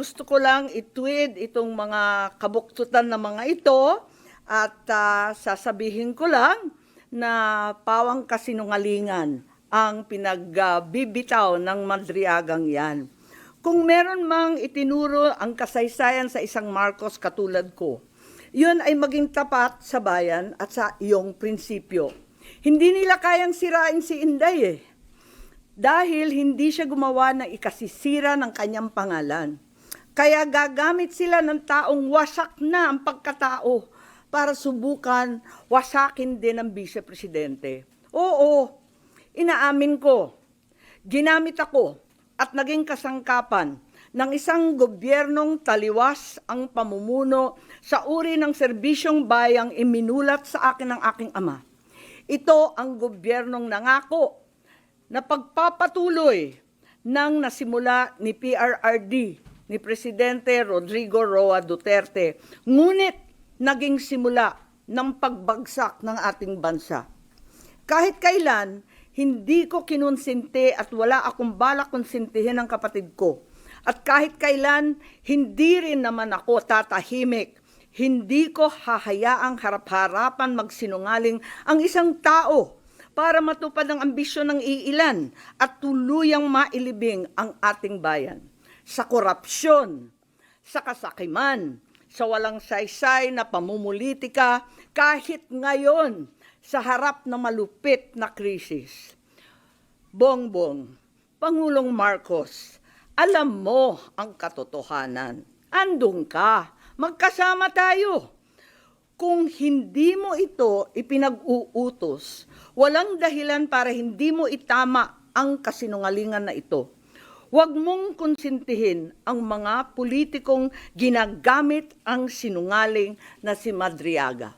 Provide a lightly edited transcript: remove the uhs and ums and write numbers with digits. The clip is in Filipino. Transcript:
gusto ko lang itweed itong mga kabuktutan na mga ito at sasabihin ko lang na pawang kasinungalingan ang pinagbibitaw ng Madriagang yan. Kung meron mang itinuro ang kasaysayan sa isang Marcos katulad ko, yun ay maging tapat sa bayan at sa iyong prinsipyo. Hindi nila kayang sirain si Inday dahil hindi siya gumawa ng ikasisira ng kanyang pangalan. Kaya gagamit sila ng taong wasak na ang pagkatao para subukan wasakin din ang vice-presidente. Oo, inaamin ko, ginamit ako at naging kasangkapan ng isang gobyernong taliwas ang pamumuno sa uri ng serbisyong bayang iminulat sa akin ng aking ama. Ito ang gobyernong nangako na pagpapatuloy ng nasimula ni PRRD, ni Presidente Rodrigo Roa Duterte, ngunit naging simula ng pagbagsak ng ating bansa. Kahit kailan, hindi ko kinonsente at wala akong balak konsintihin ang kapatid ko. At kahit kailan, hindi rin naman ako tatahimik. Hindi ko hahayaang harap-harapan magsinungaling ang isang tao para matupad ang ambisyon ng iilan at tuluyang mailibing ang ating bayan. Sa korupsyon, sa kasakiman, sa walang saysay na pamumulitika, kahit ngayon sa harap ng malupit na krisis. Bongbong, Pangulong Marcos, alam mo ang katotohanan. Andun ka, magkasama tayo. Kung hindi mo ito ipinag-uutos, walang dahilan para hindi mo itama ang kasinungalingan na ito. Huwag mong konsintihin ang mga politikong ginagamit ang sinungaling na si Madriaga.